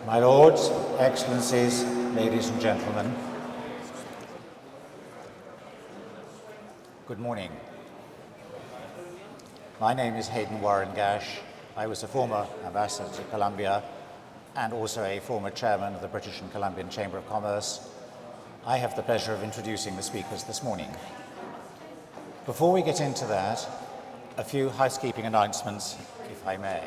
My Lords, Excellencies, ladies and gentlemen, good morning. My name is Hayden Warren-Gash. I was a former ambassador to Colombia and also a former chairman of the British and Colombian Chamber of Commerce. I have the pleasure of introducing the speakers this morning. Before we get into that, a few housekeeping announcements, if I may.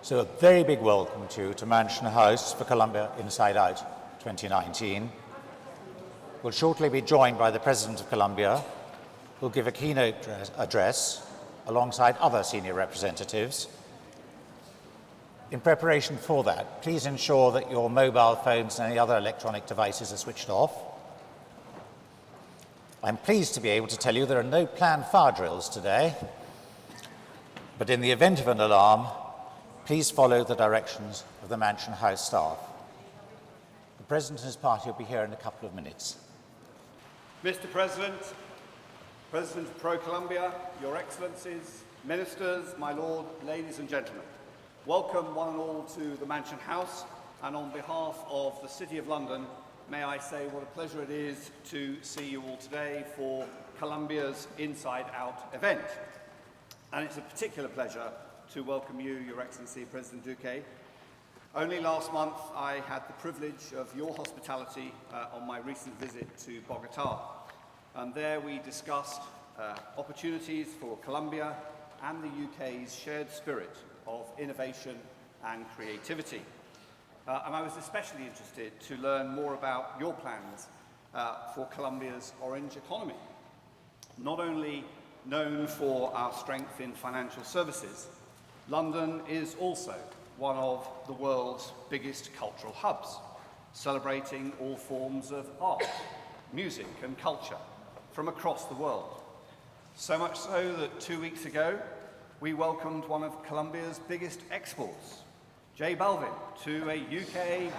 So a very big welcome to Mansion House for Colombia Insideout 2019. We'll shortly be joined by the President of Colombia, who'll give a keynote address alongside other senior representatives. In preparation for that, please ensure that your mobile phones and any other electronic devices are switched off. I'm pleased to be able to tell you there are no planned fire drills today, but in the event of an alarm, please follow the directions of the Mansion House staff. The President and his party will be here in a couple of minutes. Mr. President, President of Pro-Colombia, Your Excellencies, Ministers, my Lord, ladies and gentlemen, welcome one and all to the Mansion House, and on behalf of the City of London, may I say what a pleasure it is to see you all today for Colombia's Inside Out event. And it's a particular pleasure to welcome you, Your Excellency, President Duque. Only last month I had the privilege of your hospitality on my recent visit to Bogota. And there we discussed opportunities for Colombia and the UK's shared spirit of innovation and creativity. And I was especially interested to learn more about your plans for Colombia's orange economy. Not only known for our strength in financial services, London is also one of the world's biggest cultural hubs, celebrating all forms of art, music and culture from across the world. So much so that 2 weeks ago, we welcomed one of Colombia's biggest exports, J Balvin, to a UK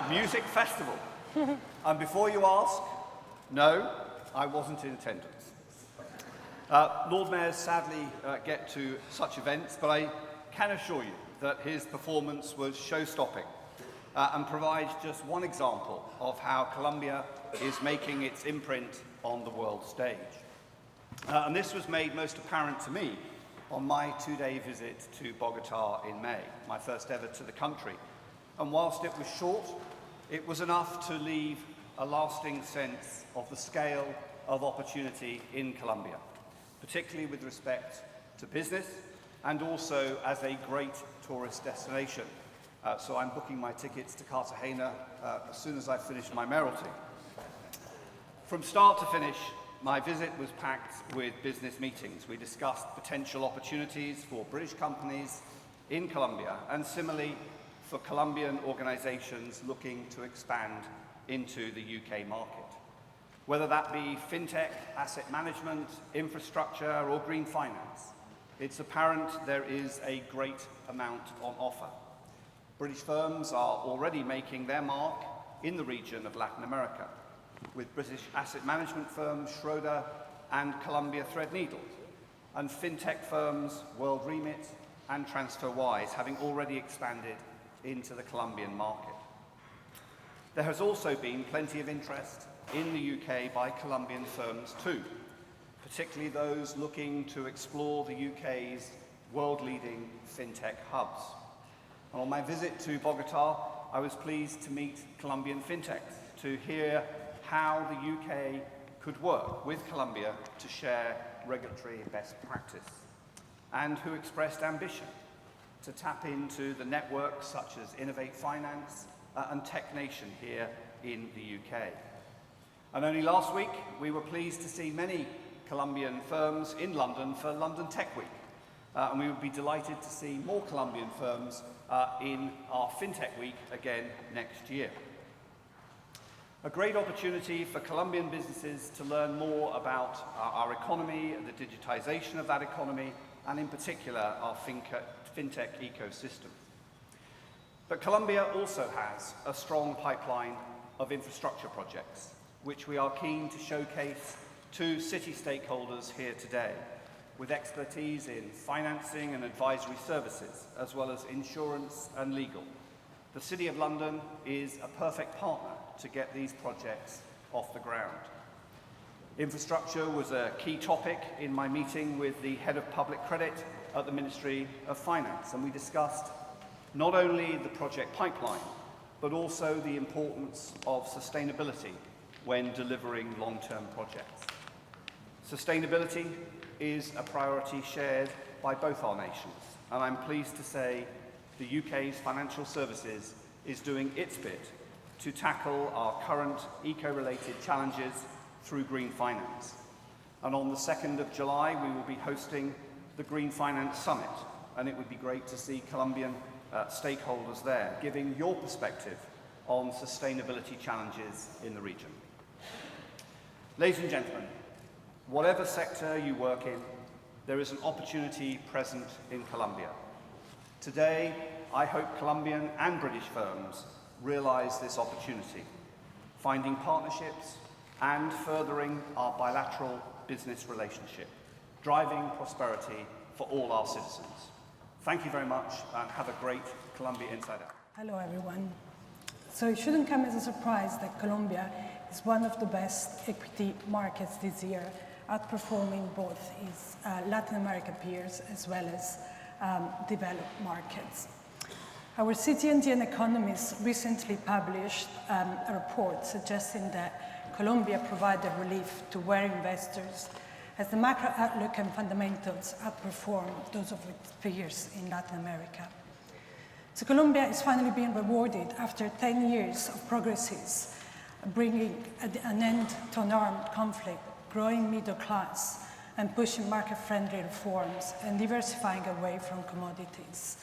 music festival. And before you ask, no, I wasn't in attendance. Lord Mayors sadly get to such events, but I can assure you that his performance was show-stopping and provides just one example of how Colombia is making its imprint on the world stage. And this was made most apparent to me on my two-day visit to Bogota in May, my first ever to the country. And whilst it was short, it was enough to leave a lasting sense of the scale of opportunity in Colombia, particularly with respect to business and also as a great tourist destination. So I'm booking my tickets to Cartagena as soon as I finish my mayoralty. From start to finish, my visit was packed with business meetings. We discussed potential opportunities for British companies in Colombia and similarly for Colombian organizations looking to expand into the UK market. Whether that be fintech, asset management, infrastructure, or green finance, it's apparent there is a great amount on offer. British firms are already making their mark in the region of Latin America, with British asset management firms Schroeder and Columbia Threadneedle, and fintech firms World Remit and TransferWise having already expanded into the Colombian market. There has also been plenty of interest in the UK by Colombian firms too, particularly those looking to explore the UK's world-leading fintech hubs. And on my visit to Bogota, I was pleased to meet Colombian fintechs to hear how the UK could work with Colombia to share regulatory best practice, and who expressed ambition to tap into the networks such as Innovate Finance and Tech Nation here in the UK. And only last week, we were pleased to see many Colombian firms in London for London Tech Week. And we would be delighted to see more Colombian firms in our FinTech Week again next year. A great opportunity for Colombian businesses to learn more about our economy and the digitization of that economy, and in particular, our FinTech ecosystem. But Colombia also has a strong pipeline of infrastructure projects, which we are keen to showcase to City stakeholders here today, with expertise in financing and advisory services, as well as insurance and legal. The City of London is a perfect partner to get these projects off the ground. Infrastructure was a key topic in my meeting with the head of public credit at the Ministry of Finance, and we discussed not only the project pipeline, but also the importance of sustainability when delivering long-term projects. Sustainability is a priority shared by both our nations, and I'm pleased to say the UK's financial services is doing its bit to tackle our current eco-related challenges through green finance. And on the 2nd of July, we will be hosting the Green Finance Summit, and it would be great to see Colombian stakeholders there, giving your perspective on sustainability challenges in the region. Ladies and gentlemen, whatever sector you work in, there is an opportunity present in Colombia. Today, I hope Colombian and British firms realise this opportunity, finding partnerships and furthering our bilateral business relationship, driving prosperity for all our citizens. Thank you very much and have a great Colombia Inside Out. Hello everyone. So it shouldn't come as a surprise that Colombia is one of the best equity markets this year, outperforming both its Latin American peers as well as developed markets. Our Citi and Economist recently published a report suggesting that Colombia provided relief to worried investors as the macro outlook and fundamentals outperform those of its peers in Latin America. So Colombia is finally being rewarded after 10 years of progresses, bringing an end to an armed conflict, growing middle class, and pushing market-friendly reforms and diversifying away from commodities.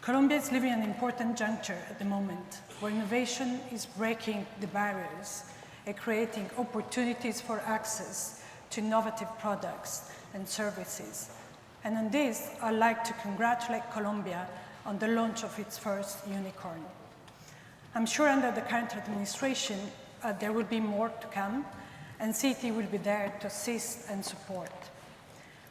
Colombia is living an important juncture at the moment, where innovation is breaking the barriers and creating opportunities for access to innovative products and services. And on this, I'd like to congratulate Colombia on the launch of its first unicorn. I'm sure under the current administration, there will be more to come, and Citi will be there to assist and support.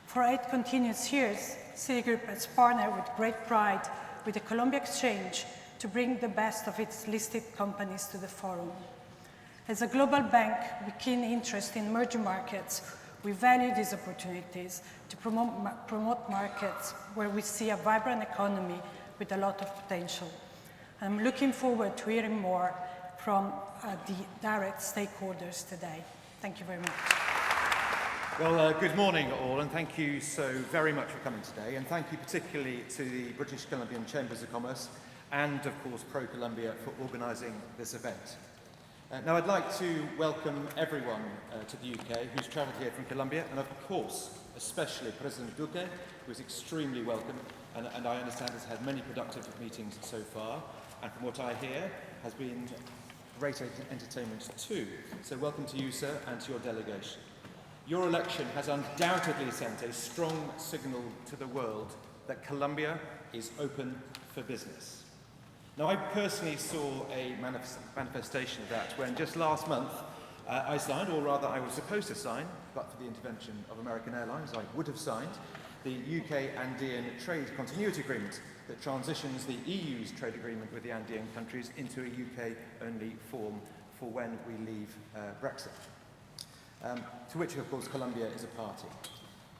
For 8 continuous years, Citigroup has partnered with great pride with the Colombia Exchange to bring the best of its listed companies to the forum. As a global bank with keen interest in emerging markets, we value these opportunities to promote markets where we see a vibrant economy with a lot of potential. I'm looking forward to hearing more from the direct stakeholders today. Thank you very much. Well, good morning all, and thank you so very much for coming today, and thank you particularly to the British Columbian Chambers of Commerce and, of course, Pro-Colombia for organising this event. Now, I'd like to welcome everyone to the UK who's travelled here from Colombia, and of course, especially President Duque, who is extremely welcome, and I understand has had many productive meetings so far, and from what I hear, has been great entertainment too. So welcome to you, sir, and to your delegation. Your election has undoubtedly sent a strong signal to the world that Colombia is open for business. Now, I personally saw a manifestation of that when just last month I signed, or rather I was supposed to sign, but for the intervention of American Airlines, I would have signed, the UK Andean Trade Continuity Agreement that transitions the EU's trade agreement with the Andean countries into a UK-only form for when we leave Brexit, to which, of course, Colombia is a party.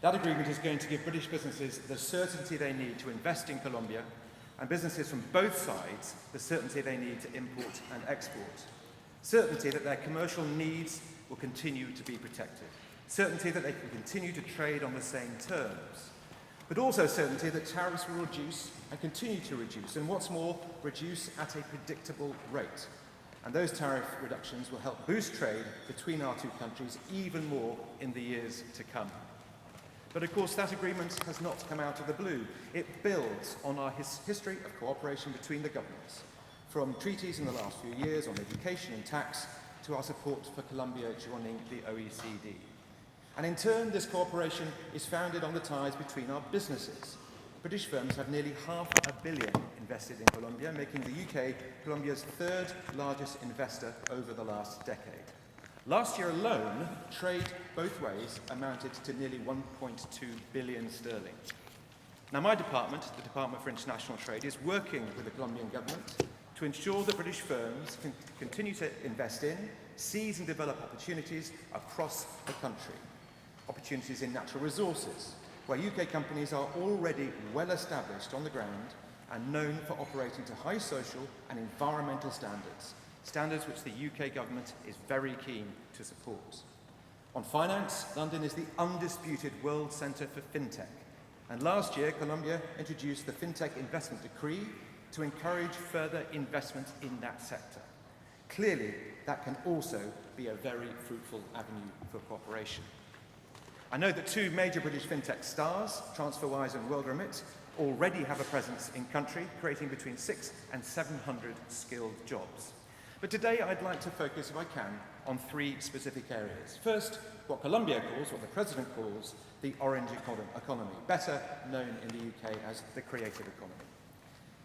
That agreement is going to give British businesses the certainty they need to invest in Colombia, and businesses from both sides the certainty they need to import and export. Certainty that their commercial needs will continue to be protected. Certainty that they can continue to trade on the same terms. But also certainty that tariffs will reduce and continue to reduce, and what's more, reduce at a predictable rate. And those tariff reductions will help boost trade between our two countries even more in the years to come. But of course, that agreement has not come out of the blue. It builds on our history of cooperation between the governments, from treaties in the last few years on education and tax to our support for Colombia joining the OECD. And in turn, this cooperation is founded on the ties between our businesses. British firms have nearly $500 million invested in Colombia, making the UK Colombia's 3rd largest investor over the last decade. Last year alone, trade both ways amounted to nearly 1.2 billion sterling. Now, my department, the Department for International Trade, is working with the Colombian government to ensure that British firms can continue to invest in, seize and develop opportunities across the country. Opportunities in natural resources, where UK companies are already well established on the ground and known for operating to high social and environmental standards, standards which the UK government is very keen to support. On finance, London is the undisputed world centre for fintech. And last year, Colombia introduced the Fintech Investment Decree to encourage further investment in that sector. Clearly, that can also be a very fruitful avenue for cooperation. I know that two major British fintech stars, TransferWise and WorldRemit, already have a presence in country, creating between 600 and 700 skilled jobs. But today I'd like to focus, if I can, on three specific areas. First, what Colombia calls, what the President calls, the orange economy, better known in the UK as the creative economy.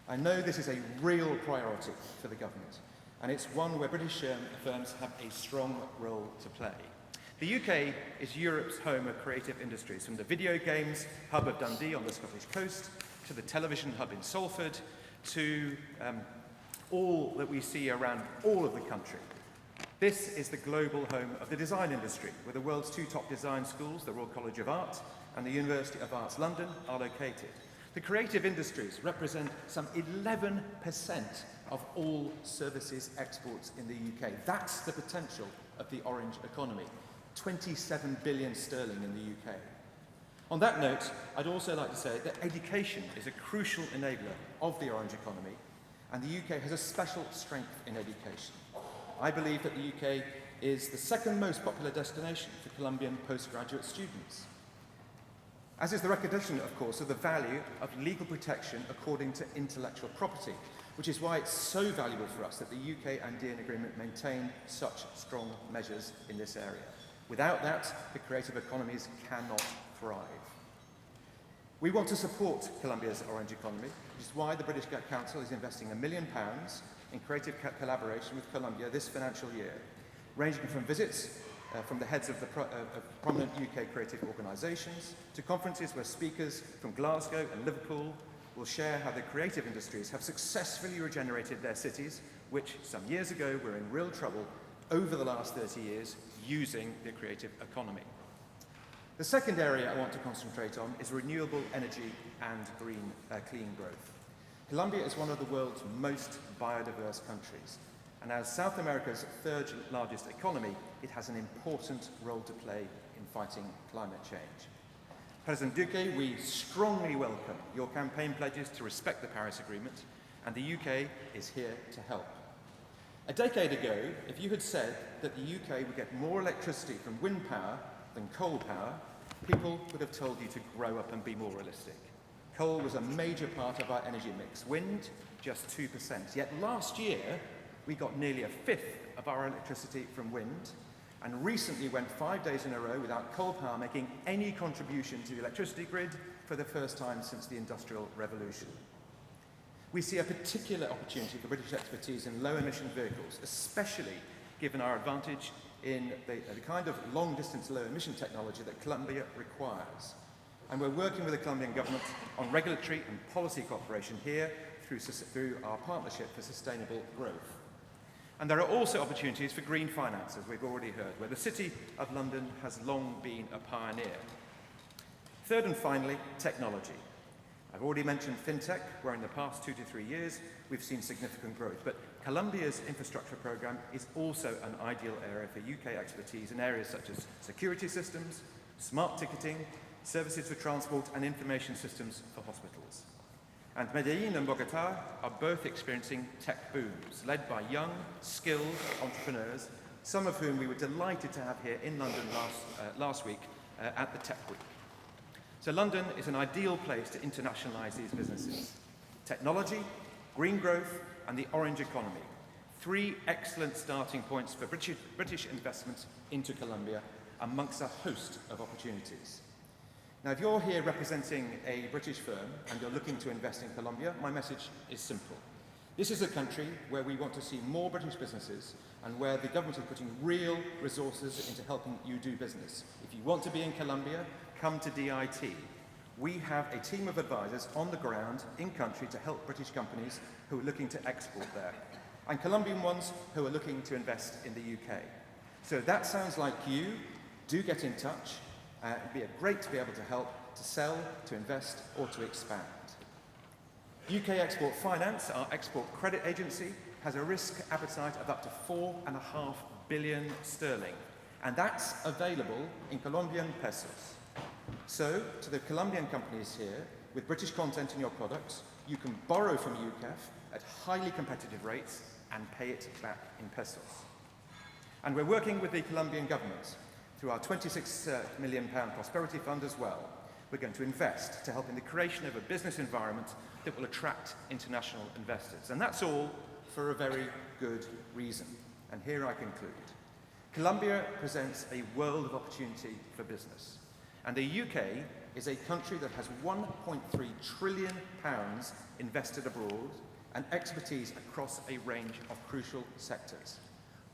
I know this is a real priority for the government, and it's one where British firms have a strong role to play. The UK is Europe's home of creative industries, from the video games hub of Dundee on the Scottish coast, to the television hub in Salford, to all that we see around all of the country. This is the global home of the design industry, where the world's two top design schools, the Royal College of Art and the University of Arts London, are located. The creative industries represent some 11% of all services exports in the UK. That's the potential of the orange economy. 27 billion sterling in the UK. On that note, I'd also like to say that education is a crucial enabler of the orange economy, and the UK has a special strength in education. I believe that the UK is the second most popular destination for Colombian postgraduate students, as is the recognition, of course, of the value of legal protection according to intellectual property, which is why it's so valuable for us that the UK Andean Agreement maintain such strong measures in this area. Without that, the creative economies cannot thrive. We want to support Colombia's orange economy, which is why the British Council is investing £1 million in creative collaboration with Colombia this financial year, ranging from visits from the heads of prominent UK creative organisations to conferences where speakers from Glasgow and Liverpool will share how the creative industries have successfully regenerated their cities, which some years ago were in real trouble over the last 30 years using the creative economy. The second area I want to concentrate on is renewable energy and clean growth. Colombia is one of the world's most biodiverse countries, and as South America's third largest economy, it has an important role to play in fighting climate change. President Duque, we strongly welcome your campaign pledges to respect the Paris Agreement, and the UK is here to help. A decade ago, if you had said that the UK would get more electricity from wind power than coal power, people would have told you to grow up and be more realistic. Coal was a major part of our energy mix, wind just 2%. Yet last year, we got nearly a fifth of our electricity from wind, and recently went 5 days in a row without coal power making any contribution to the electricity grid for the first time since the Industrial Revolution. We see a particular opportunity for British expertise in low-emission vehicles, especially given our advantage in the kind of long-distance low-emission technology that Colombia requires. And we're working with the Colombian government on regulatory and policy cooperation here through our Partnership for Sustainable Growth. And there are also opportunities for green finance, as we've already heard, where the City of London has long been a pioneer. Third and finally, technology. I've already mentioned fintech, where in the past 2 to 3 years we've seen significant growth, but Colombia's infrastructure programme is also an ideal area for UK expertise in areas such as security systems, smart ticketing, services for transport and information systems for hospitals. And Medellin and Bogota are both experiencing tech booms, led by young, skilled entrepreneurs, some of whom we were delighted to have here in London last week at the Tech Week. So London is an ideal place to internationalise these businesses. Technology, green growth and the orange economy. 3 excellent starting points for British investment into Colombia amongst a host of opportunities. Now, if you're here representing a British firm and you're looking to invest in Colombia, my message is simple. This is a country where we want to see more British businesses and where the government is putting real resources into helping you do business. If you want to be in Colombia, come to DIT. We have a team of advisors on the ground in country to help British companies who are looking to export there, and Colombian ones who are looking to invest in the UK. So if that sounds like you, do get in touch. It'd be great to be able to help to sell, to invest, or to expand. UK Export Finance, our export credit agency, has a risk appetite of up to 4.5 billion sterling, and that's available in Colombian pesos. So, to the Colombian companies here, with British content in your products, you can borrow from UCAF at highly competitive rates and pay it back in pesos. And we're working with the Colombian government through our £26 million Prosperity Fund as well. We're going to invest to help in the creation of a business environment that will attract international investors. And that's all for a very good reason. And here I conclude. Colombia presents a world of opportunity for business. And the UK is a country that has £1.3 trillion invested abroad and expertise across a range of crucial sectors.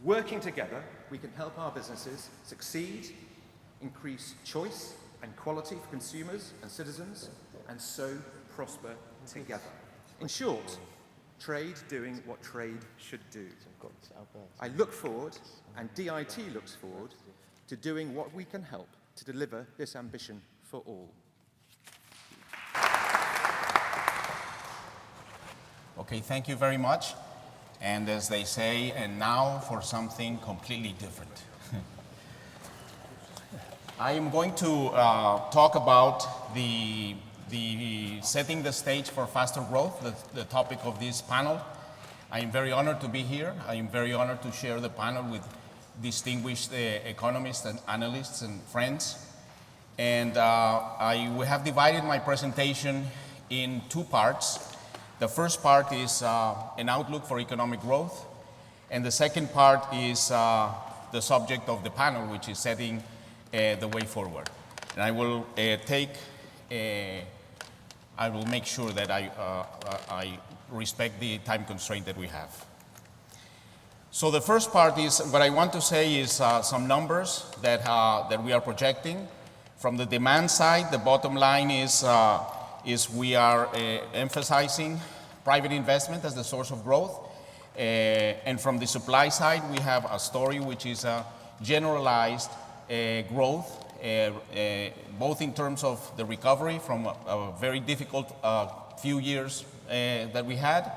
Working together, we can help our businesses succeed, increase choice and quality for consumers and citizens, and so prosper together. In short, trade doing what trade should do. I look forward, and DIT looks forward, to doing what we can help to deliver this ambition for all. Okay, thank you very much. And as they say, and now for something completely different. I am going to talk about the setting the stage for faster growth, the topic of this panel. I am very honored to be here. I am very honored to share the panel with distinguished economists and analysts and friends. And we have divided my presentation in two parts. The first part is an outlook for economic growth, and the second part is the subject of the panel, which is setting the way forward. And I will make sure that I respect the time constraint that we have. So the first part is, what I want to say is some numbers that we are projecting. From the demand side, the bottom line is we are emphasizing private investment as the source of growth. And from the supply side, we have a story which is generalized growth, both in terms of the recovery from a very difficult few years that we had,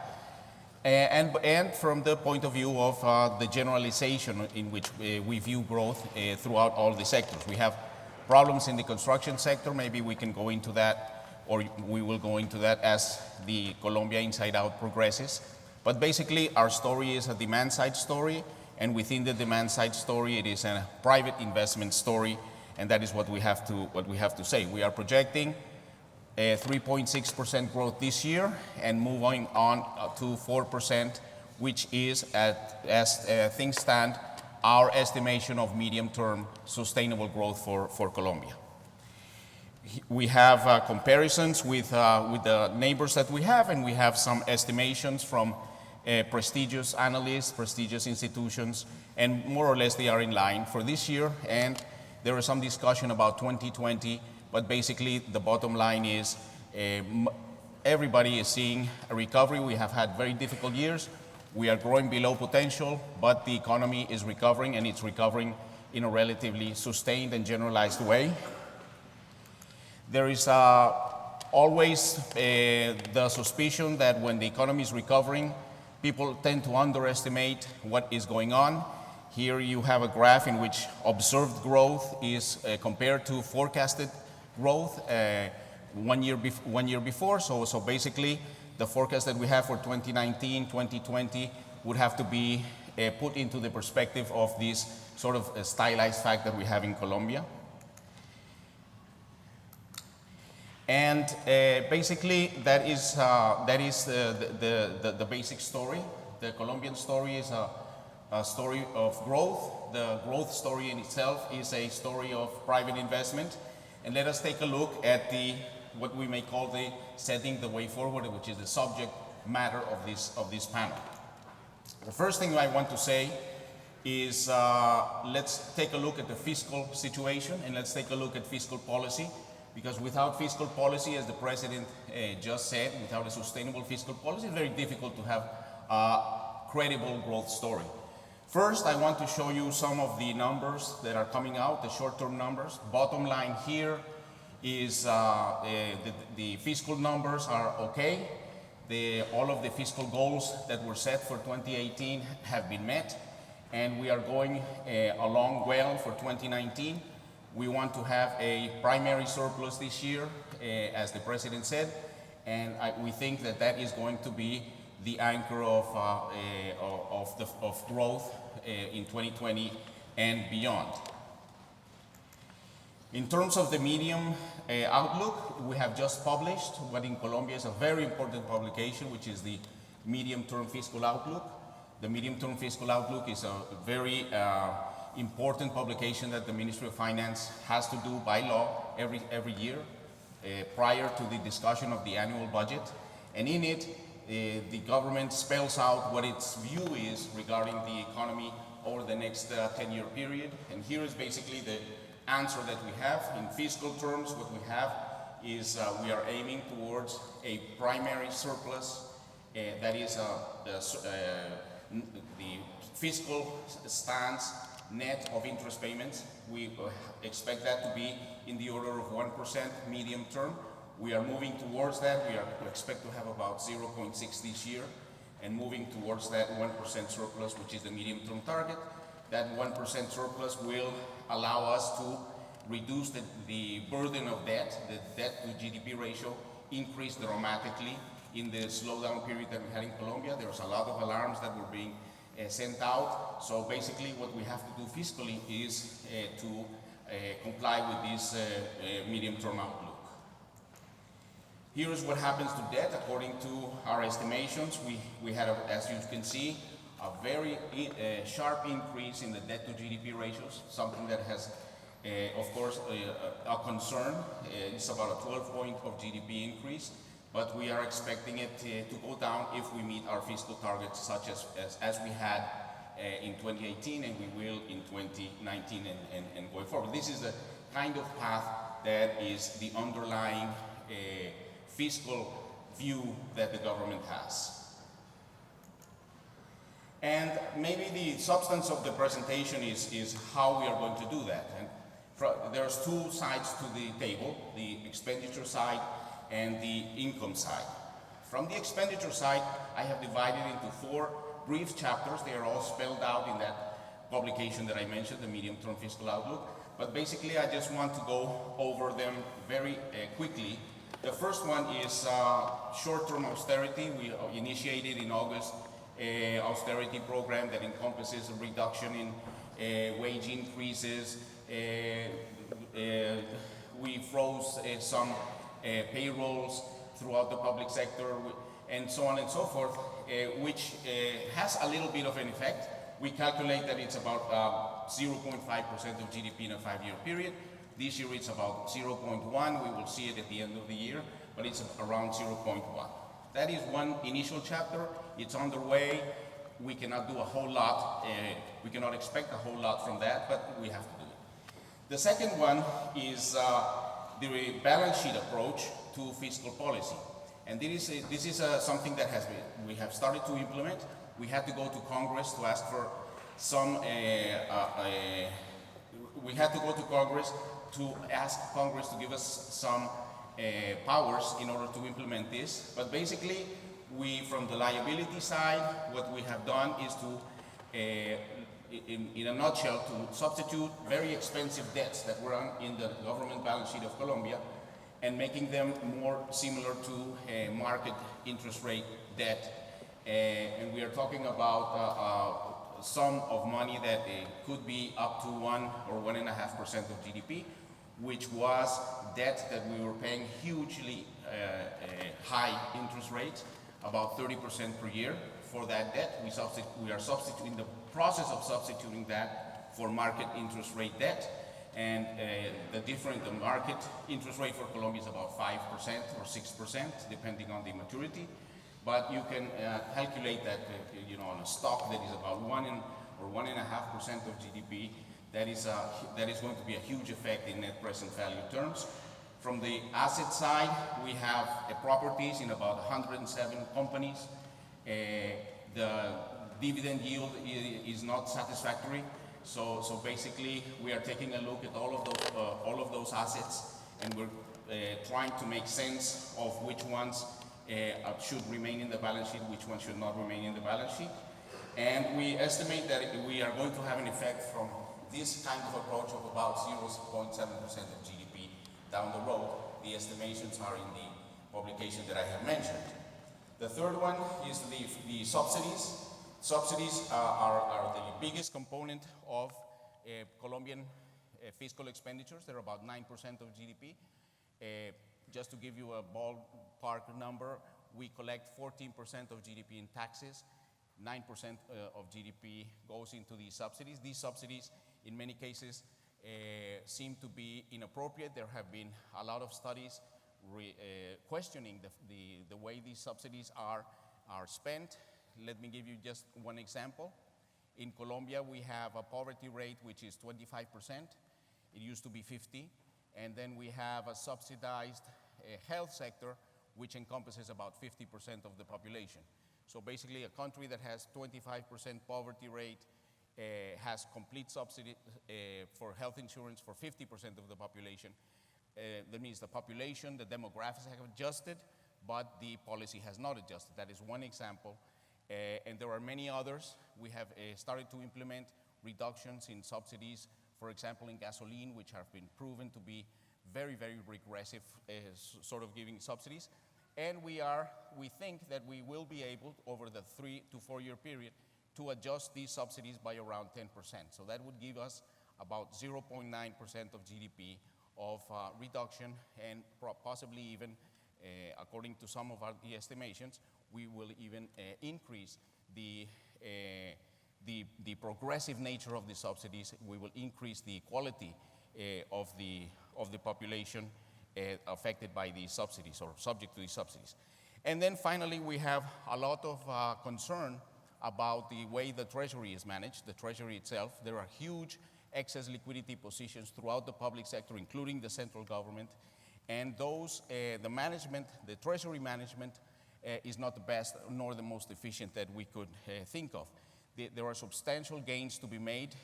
and from the point of view of the generalization in which we view growth throughout all the sectors. We have problems in the construction sector. Maybe we can go into that, or we will go into that as the Colombia Inside-Out progresses. But basically, our story is a demand-side story, and within the demand-side story, it is a private investment story, and that is what we have to say. We are projecting 3.6% growth this year, and moving on to 4%, which is, as things stand, our estimation of medium-term sustainable growth for Colombia. We have comparisons with the neighbors that we have, and we have some estimations from prestigious analysts, prestigious institutions, and more or less they are in line for this year. And there is some discussion about 2020, but basically the bottom line is everybody is seeing a recovery. We have had very difficult years. We are growing below potential, but the economy is recovering, and it's recovering in a relatively sustained and generalized way. There is always the suspicion that when the economy is recovering, people tend to underestimate what is going on. Here you have a graph in which observed growth is compared to forecasted growth 1 year before. So basically, the forecast that we have for 2019, 2020 would have to be put into the perspective of this sort of stylized fact that we have in Colombia. And basically, that is the basic story. The Colombian story is a story of growth. The growth story in itself is a story of private investment. And let us take a look at what we may call the setting the way forward, which is the subject matter of this panel. The first thing I want to say is let's take a look at the fiscal situation, and let's take a look at fiscal policy. because without fiscal policy, as the President just said, without a sustainable fiscal policy, it's very difficult to have a credible growth story. First, I want to show you some of the numbers that are coming out, the short-term numbers. Bottom line here is the fiscal numbers are okay. All of the fiscal goals that were set for 2018 have been met, and we are going along well for 2019. We want to have a primary surplus this year, as the President said, and we think that that is going to be the anchor of growth in 2020 and beyond. In terms of the medium outlook, we have just published what in Colombia is a very important publication, which is the medium-term fiscal outlook. The medium-term fiscal outlook is a very important publication that the Ministry of Finance has to do by law every year prior to the discussion of the annual budget. And in it, the government spells out what its view is regarding the economy over the next 10-year period. And here is basically the answer that we have. In fiscal terms, what we have is we are aiming towards a primary surplus that is the fiscal stance net of interest payments. We expect that to be in the order of 1% medium term. We are moving towards that. We expect to have about 0.6 this year, and moving towards that 1% surplus, which is the medium-term target. That 1% surplus will allow us to reduce the burden of debt. The debt to GDP ratio increased dramatically in the slowdown period that we had in Colombia. There was a lot of alarms that were being sent out. So basically what we have to do fiscally is to comply with this medium-term outlook. Here is what happens to debt. According to our estimations, we had, as you can see, a very sharp increase in the debt to GDP ratios, something that has, of course, a concern. It's about a 12-point of GDP increase, but we are expecting it to go down if we meet our fiscal targets, such as we had in 2018, and we will in 2019 and going forward. This is the kind of path that is the underlying fiscal view that the government has. And maybe the substance of the presentation is how we are going to do that. And there's two sides to the table, the expenditure side and the income side. From the expenditure side, I have divided into 4 brief chapters. They are all spelled out in that publication that I mentioned, the medium-term fiscal outlook. But basically, I just want to go over them very quickly. The first one is short-term austerity. We initiated in August an austerity program that encompasses a reduction in wage increases. We froze some payrolls throughout the public sector, and so on and so forth, which has a little bit of an effect. We calculate that it's about 0.5% of GDP in a 5-year period. This year it's about 0.1. We will see it at the end of the year, but it's around 0.1. That is one initial chapter. It's underway. We cannot do a whole lot. We cannot expect a whole lot from that, but we have to do it. The second one is the balance sheet approach to fiscal policy. And this is something that we have started to implement. We had to go to Congress to ask for some, we had to go to Congress to ask Congress to give us some powers in order to implement this. But basically, from the liability side, what we have done is to, in a nutshell, to substitute very expensive debts that were in the government balance sheet of Colombia and making them more similar to market interest rate debt. And we are talking about a sum of money that could be up to 1 or 1.5% of GDP, which was debt that we were paying hugely high interest rates, about 30% per year for that debt. We are substituting, the process of substituting that for market interest rate debt. And the market interest rate for Colombia is about 5% or 6%, depending on the maturity. But you can calculate that, on a stock that is about 1 or 1.5% of GDP, that is going to be a huge effect in net present value terms. From the asset side, we have properties in about 107 companies. The dividend yield is not satisfactory. So basically, we are taking a look at all of those assets, and we're trying to make sense of which ones should remain in the balance sheet, which ones should not remain in the balance sheet. And we estimate that we are going to have an effect from this kind of approach of about 0.7% of GDP down the road. The estimations are in the publication that I have mentioned. The third one is the subsidies. Subsidies are the biggest component of Colombian fiscal expenditures. They're about 9% of GDP. Just to give you a ballpark number, we collect 14% of GDP in taxes. 9% of GDP goes into these subsidies. These subsidies, in many cases, seem to be inappropriate. There have been a lot of studies questioning the way these subsidies are spent. Let me give you just one example. In Colombia, we have a poverty rate which is 25%. It used to be 50%. And then we have a subsidized health sector which encompasses about 50% of the population. So basically, a country that has 25% poverty rate has complete subsidy for health insurance for 50% of the population. That means the population, the demographics have adjusted, but the policy has not adjusted. That is one example. And there are many others. We have started to implement reductions in subsidies, for example, in gasoline, which have been proven to be very, very regressive, sort of giving subsidies. And we think that we will be able, over the 3 to 4 year period, to adjust these subsidies by around 10%. So that would give us about 0.9% of GDP of reduction, and possibly even, according to some of the estimations, we will even increase the progressive nature of the subsidies. We will increase the quality of the population affected by these subsidies or subject to these subsidies. And then finally, we have a lot of concern about the way the Treasury is managed, the Treasury itself. There are huge excess liquidity positions throughout the public sector, including the central government. And those, the management, the Treasury management, is not the best nor the most efficient that we could think of. There are substantial gains to be made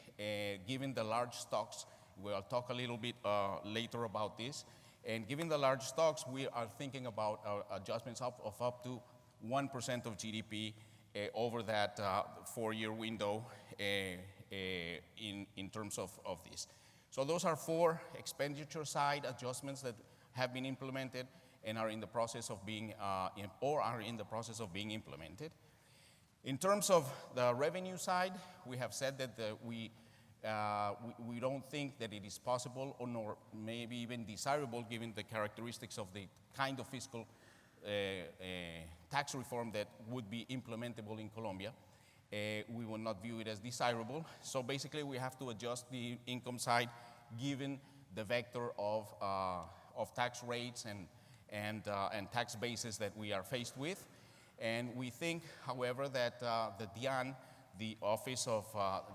given the large stocks. We'll talk a little bit later about this. And given the large stocks, we are thinking about adjustments of up to 1% of GDP over that 4 year window in terms of this. So those are 4 expenditure side adjustments that have been implemented and are in the process of being implemented. In terms of the revenue side, we have said that we don't think that it is possible or nor maybe even desirable, given the characteristics of the kind of fiscal tax reform that would be implementable in Colombia. We will not view it as desirable. So basically, we have to adjust the income side given the vector of tax rates and tax bases that we are faced with. And we think, however, that the DIAN, the office of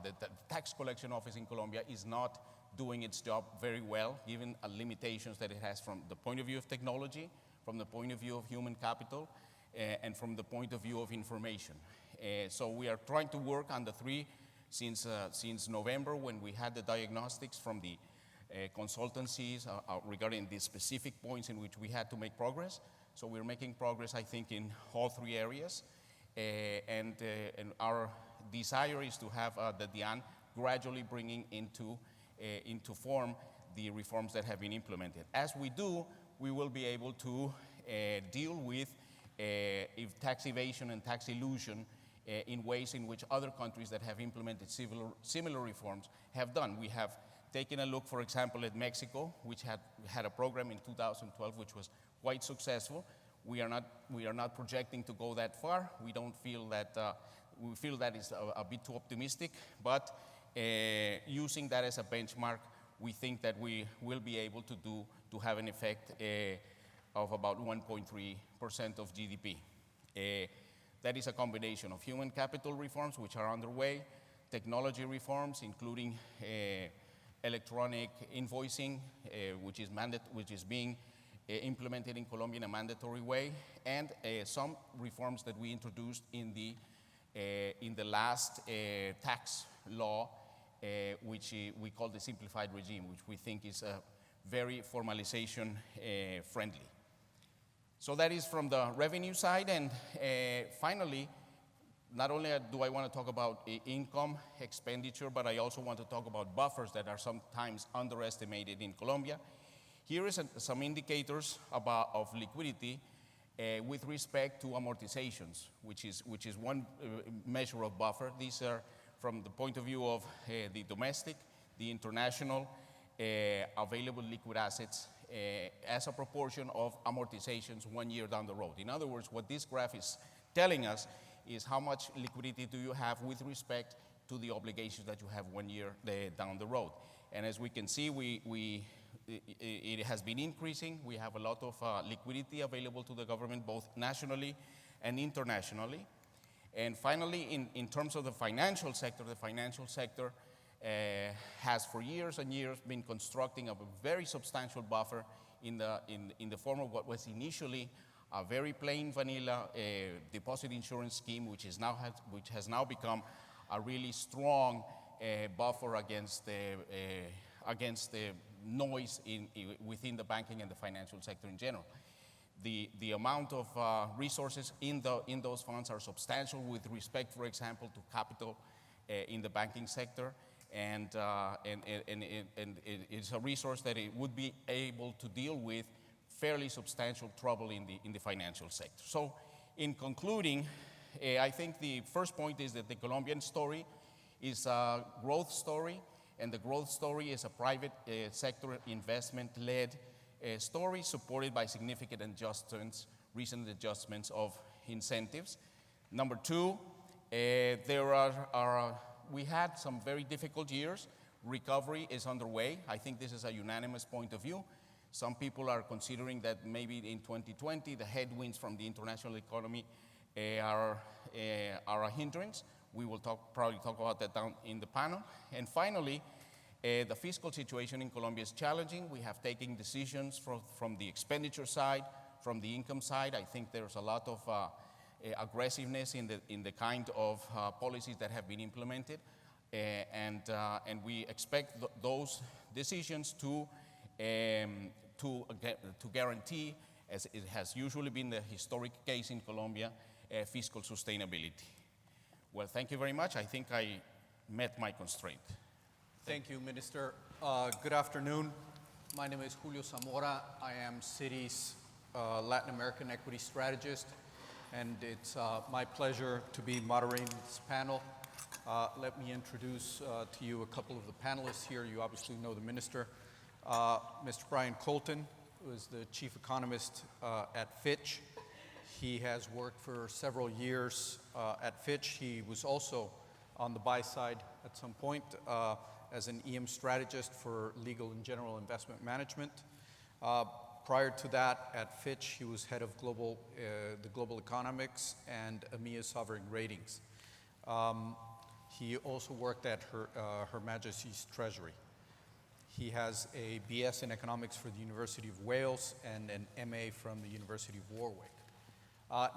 the tax collection office in Colombia, is not doing its job very well, given limitations that it has from the point of view of technology, from the point of view of human capital, and from the point of view of information. So we are trying to work on the 3 since November, when we had the diagnostics from the consultancies regarding the specific points in which we had to make progress. So we're making progress, I think, in all 3 areas. And our desire is to have the DIAN gradually bringing into form the reforms that have been implemented. As we do, we will be able to deal with tax evasion and tax elusion in ways in which other countries that have implemented similar reforms have done. We have taken a look, for example, at Mexico, which had a program in 2012 which was quite successful. We are not projecting to go that far. We don't feel that we feel that is a bit too optimistic, but using that as a benchmark, we think that we will be able to have an effect of about 1.3% of GDP. That is a combination of human capital reforms, which are underway, technology reforms, including electronic invoicing, which is being implemented in Colombia in a mandatory way, and some reforms that we introduced in the last tax law, which we call the simplified regime, which we think is very formalization friendly. So that is from the revenue side, and finally, not only do I want to talk about income, expenditure, but I also want to talk about buffers that are sometimes underestimated in Colombia. Here is some indicators of liquidity with respect to amortizations, which is one measure of buffer. These are from the point of view of the domestic, the international, available liquid assets as a proportion of amortizations 1 year down the road. In other words, what this graph is telling us is how much liquidity do you have with respect to the obligations that you have 1 year down the road. And as we can see, it has been increasing. We have a lot of liquidity available to the government, both nationally and internationally. And finally, in terms of the financial sector has for years and years been constructing a very substantial buffer in the form of what was initially a very plain vanilla deposit insurance scheme, which has now become a really strong buffer against the noise within the banking and the financial sector in general. The amount of resources in those funds are substantial with respect, for example, to capital in the banking sector, and it's a resource that it would be able to deal with fairly substantial trouble in the financial sector. So, in concluding, I think the first point is that the Colombian story is a growth story, and the growth story is a private sector investment-led story supported by significant recent adjustments of incentives. Number two, we had some very difficult years. Recovery is underway. I think this is a unanimous point of view. Some people are considering that maybe in 2020 the headwinds from the international economy are a hindrance. We will probably talk about that down in the panel. And finally, the fiscal situation in Colombia is challenging. We have taken decisions from the expenditure side, from the income side. I think there's a lot of aggressiveness in the kind of policies that have been implemented, and we expect those decisions to guarantee, as it has usually been the historic case in Colombia, fiscal sustainability. Well, thank you very much. I think I met my constraint. Thank you, Minister. Good afternoon. My name is Julio Zamora. I am Citi's Latin American Equity Strategist, and it's my pleasure to be moderating this panel. Let me introduce to you a couple of the panelists here. You obviously know the Minister. Mr. Brian Coulton, who is the Chief Economist at Fitch. He has worked for several years at Fitch. He was also on the buy side at some point as an EM strategist for legal and general investment management. Prior to that, at Fitch, he was head of the global economics and EMEA sovereign ratings. He also worked at Her Majesty's Treasury. He has a BS in economics for the University of Wales and an MA from the University of Warwick.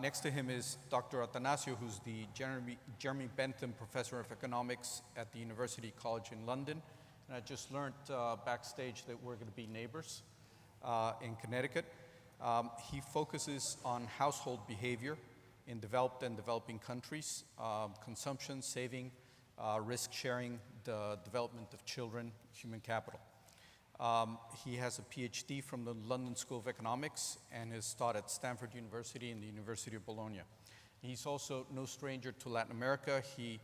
Next to him is Dr. Attanasio, who's the Jeremy Bentham Professor of Economics at the University College in London. And I just learned backstage that we're going to be neighbors in Connecticut. He focuses on household behavior in developed and developing countries, consumption, saving, risk sharing, the development of children, human capital. He has a PhD from the London School of Economics and has taught at Stanford University and the University of Bologna. He's also no stranger to Latin America. He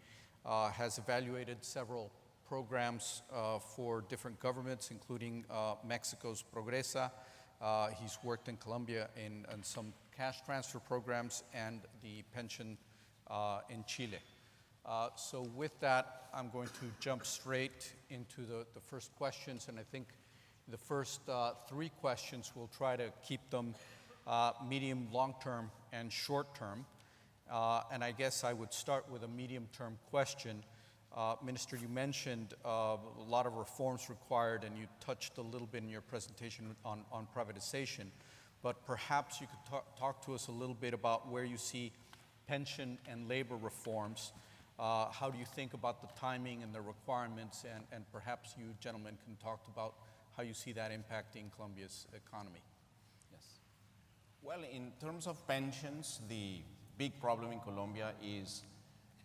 has evaluated several programs for different governments, including Mexico's Progresa. He's worked in Colombia in some cash transfer programs and the pension in Chile. So with that, I'm going to jump straight into the first questions, and I think the first three questions, we'll try to keep them medium, long-term, and short-term. And I guess I would start with a medium-term question. Minister, you mentioned a lot of reforms required, and you touched a little bit in your presentation on privatization. but perhaps you could talk to us a little bit about where you see pension and labor reforms. How do you think about the timing and the requirements, and perhaps you gentlemen can talk about how you see that impacting Colombia's economy. Yes. Well, in terms of pensions, the big problem in Colombia is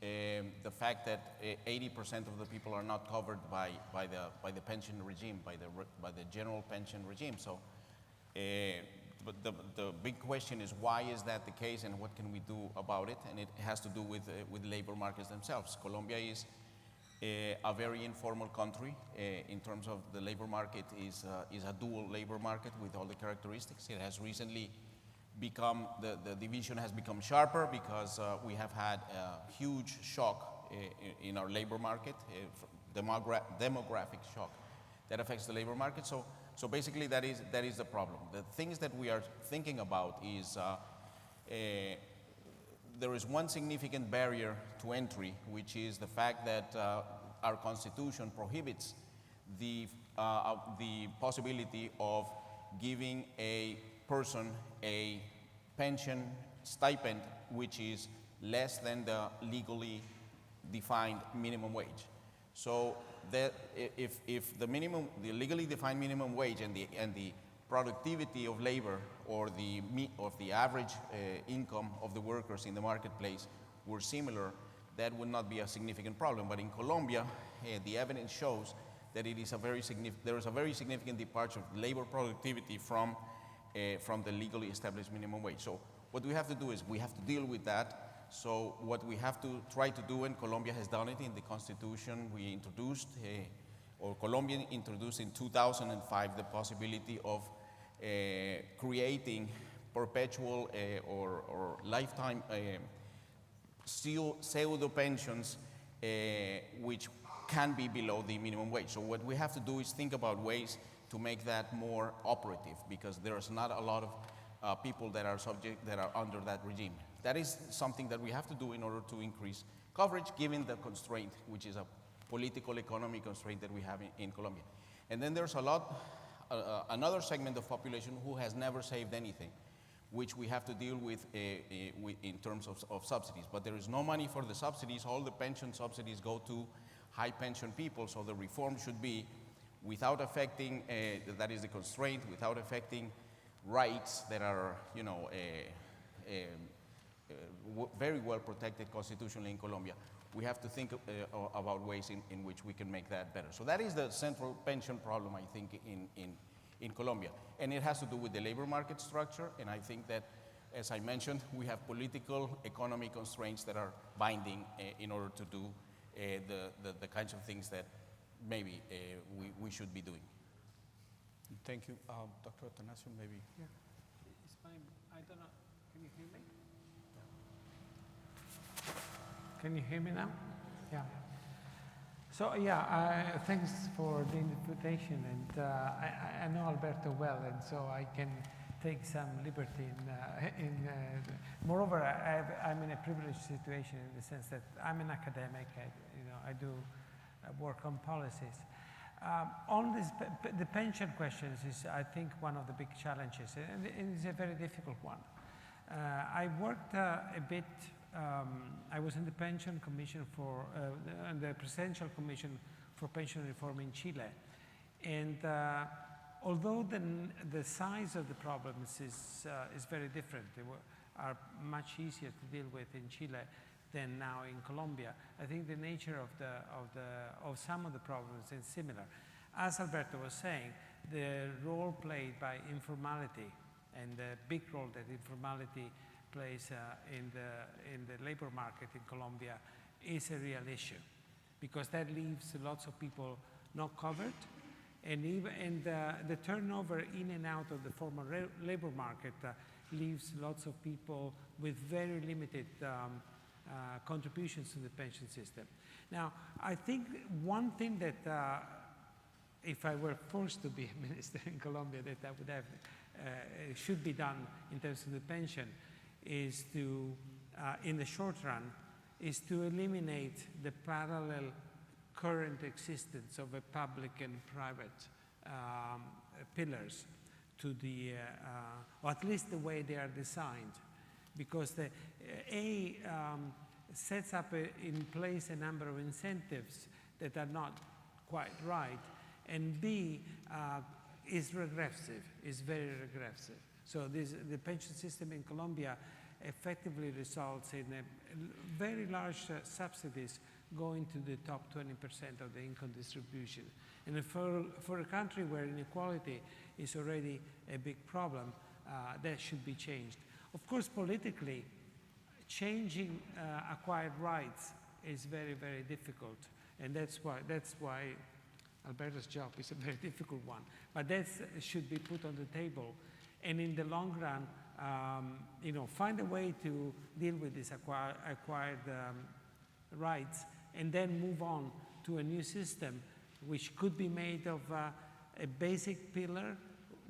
the fact that 80% of the people are not covered by the pension regime, by the general pension regime. So, but the big question is, why is that the case, and what can we do about it? And it has to do with labor markets themselves. Colombia is a very informal country in terms of the labor market. Is a dual labor market with all the characteristics. It has recently become, the division has become sharper because we have had a huge shock in our labor market, demographic shock that affects the labor market. So basically that is the problem. The things that we are thinking about is there is one significant barrier to entry, which is the fact that our constitution prohibits the possibility of giving a person a pension stipend which is less than the legally defined minimum wage. So that if the legally defined minimum wage and the productivity of labor or the average income of the workers in the marketplace were similar, that would not be a significant problem. But in Colombia, the evidence shows that there is a very significant departure of labor productivity from the legally established minimum wage. So what we have to do is we have to deal with that. So what we have to try to do, and Colombia has done it in the constitution, we introduced, or Colombia introduced in 2005 the possibility of creating perpetual or lifetime pseudo pensions which can be below the minimum wage. So what we have to do is think about ways to make that more operative, because there's not a lot of people that are under that regime. That is something that we have to do in order to increase coverage, given the constraint, which is a political economy constraint that we have in Colombia. And then there's another segment of population who has never saved anything, which we have to deal with in terms of subsidies. But there is no money for the subsidies. All the pension subsidies go to high pension people. So the reform should be, without affecting, that is the constraint, without affecting rights that are, very well protected constitutionally in Colombia. We have to think about ways in which we can make that better. So that is the central pension problem, I think, in Colombia. And it has to do with the labor market structure. And I think that, as I mentioned, we have political economy constraints that are binding in order to do the kinds of things that maybe we should be doing. Thank you. Dr. Attanasio, maybe. Yeah, it's fine. I don't know. Can you hear me? Can you hear me now? Yeah. So yeah, thanks for the invitation, and I know Alberto well, and so I can take some liberty moreover, I'm in a privileged situation in the sense that I'm an academic. I do work on policies. On this, the pension questions is, I think, one of the big challenges, and it's a very difficult one. I worked a bit. I was in the Pension Commission the Presidential Commission for Pension Reform in Chile, and although the size of the problems is very different, they are much easier to deal with in Chile than now in Colombia. I think the nature of some of the problems is similar. As Alberto was saying, the role played by informality and the big role that informality plays in the labor market in Colombia is a real issue, because that leaves lots of people not covered, and the turnover in and out of the formal labor market leaves lots of people with very limited contributions to the pension system. Now, I think one thing that if I were forced to be a minister in Colombia, that I would have should be done in terms of the pension is to, in the short run, is to eliminate the parallel current existence of a public and private pillars, to the, or at least the way they are designed, because the sets up in place a number of incentives that are not quite right, and B is regressive, is very regressive. So the pension system in Colombia effectively results in very large subsidies going to the top 20% of the income distribution. And for a country where inequality is already a big problem, that should be changed. Of course, politically, changing acquired rights is very, very difficult. And that's why Alberto's job is a very difficult one. But that should be put on the table. And in the long run, find a way to deal with these acquired rights, and then move on to a new system which could be made of a basic pillar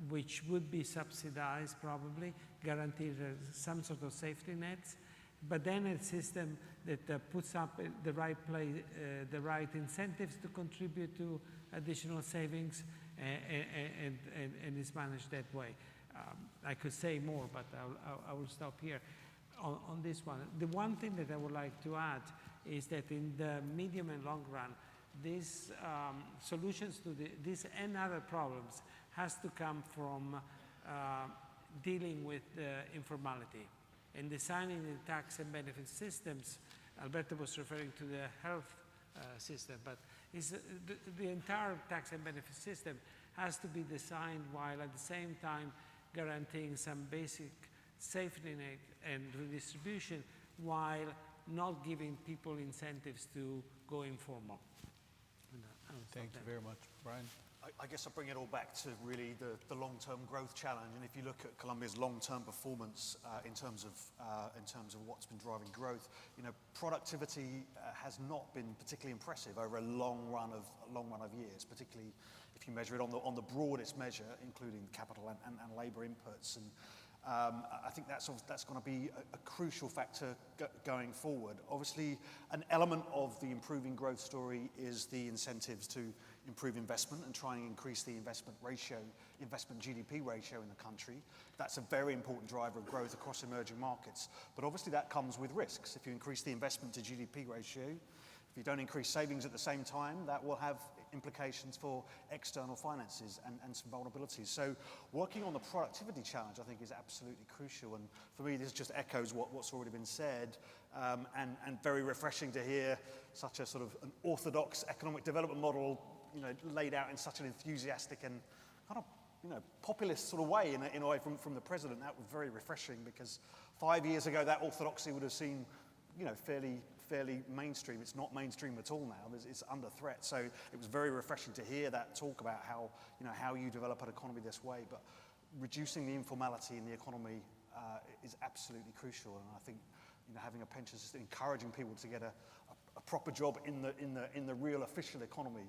which would be subsidized, probably guaranteed some sort of safety nets, but then a system that puts up the right incentives to contribute to additional savings and is managed that way. I could say more, but I will stop here on this one. The one thing that I would like to add is that in the medium and long run, these solutions to these and other problems has to come from dealing with informality and designing the tax and benefit systems. Alberto was referring to the health system, but the entire tax and benefit system has to be designed while at the same time guaranteeing some basic safety net and redistribution while not giving people incentives to go informal. Thank you very much. Brian? I guess I'll bring it all back to really the long-term growth challenge. And if you look at Colombia's long-term performance in terms of what's been driving growth, productivity has not been particularly impressive over a long run of years, particularly if you measure it on the broadest measure, including capital and labour inputs. And I think that's going to be a crucial factor going forward. Obviously, an element of the improving growth story is the incentives to improve investment and try and increase the investment GDP ratio in the country. That's a very important driver of growth across emerging markets. But obviously that comes with risks. If you increase the investment to GDP ratio, if you don't increase savings at the same time, that will have implications for external finances and some vulnerabilities. So working on the productivity challenge, I think, is absolutely crucial. And for me, this just echoes what's already been said, and very refreshing to hear such a sort of an orthodox economic development model, laid out in such an enthusiastic and kind of, populist sort of way in a way from the president. That was very refreshing, because 5 years ago that orthodoxy would have seemed, fairly mainstream. It's not mainstream at all now. It's under threat. So it was very refreshing to hear that talk about how you develop an economy this way. But reducing the informality in the economy is absolutely crucial. And I think having a pension system, encouraging people to get a proper job in the real official economy,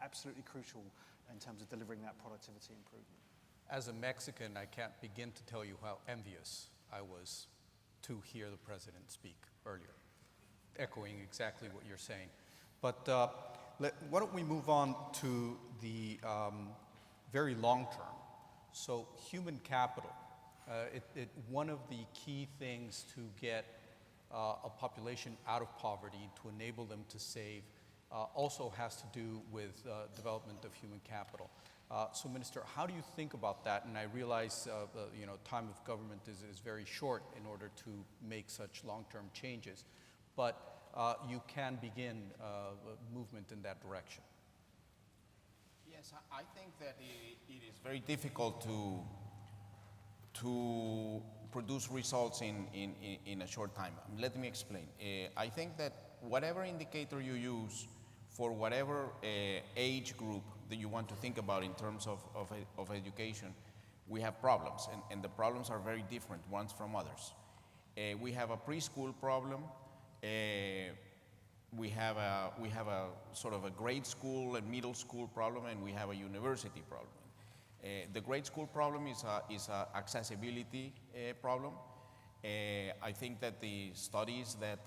absolutely crucial in terms of delivering that productivity improvement. As a Mexican, I can't begin to tell you how envious I was to hear the president speak earlier, echoing exactly what you're saying. But why don't we move on to the very long term. So human capital, one of the key things to get a population out of poverty, to enable them to save, also has to do with development of human capital. So, Minister, how do you think about that? And I realize, time of government is very short in order to make such long-term changes, but you can begin movement in that direction. Yes, I think that it is very difficult to produce results in a short time. Let me explain. I think that whatever indicator you use for whatever age group that you want to think about in terms of education, we have problems, and the problems are very different ones from others. We have a preschool problem. We have a sort of a grade school and middle school problem, and we have a university problem. The grade school problem is a accessibility problem. I think that the studies that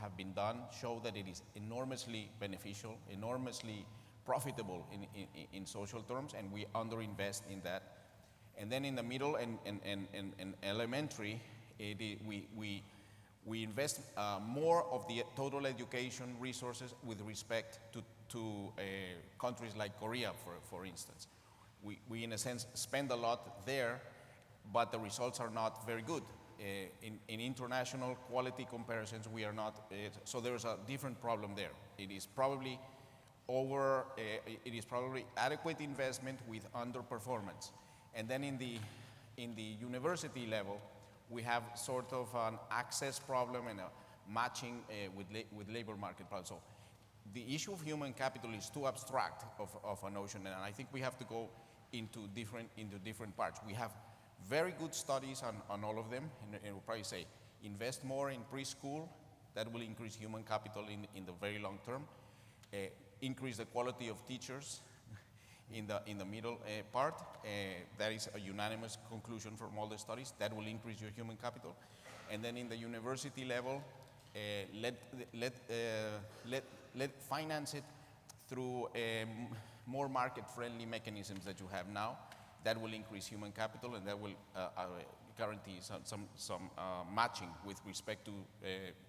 have been done show that it is enormously beneficial, enormously profitable in social terms, and we underinvest in that. And then in the middle and elementary, we invest more of the total education resources with respect to countries like Korea, for instance. We, in a sense, spend a lot there, but the results are not very good. In international quality comparisons, we are not, so there's a different problem there. It is probably adequate investment with underperformance. And then in the university level, we have sort of an access problem and a matching with labor market problem. So the issue of human capital is too abstract of a notion, and I think we have to go into different parts. We have very good studies on all of them, and we'll probably say invest more in preschool. That will increase human capital in the very long term. Increase the quality of teachers in the middle part. That is a unanimous conclusion from all the studies. That will increase your human capital. And then in the university level, let finance it through more market-friendly mechanisms that you have now. That will increase human capital, and that will guarantee some matching with respect to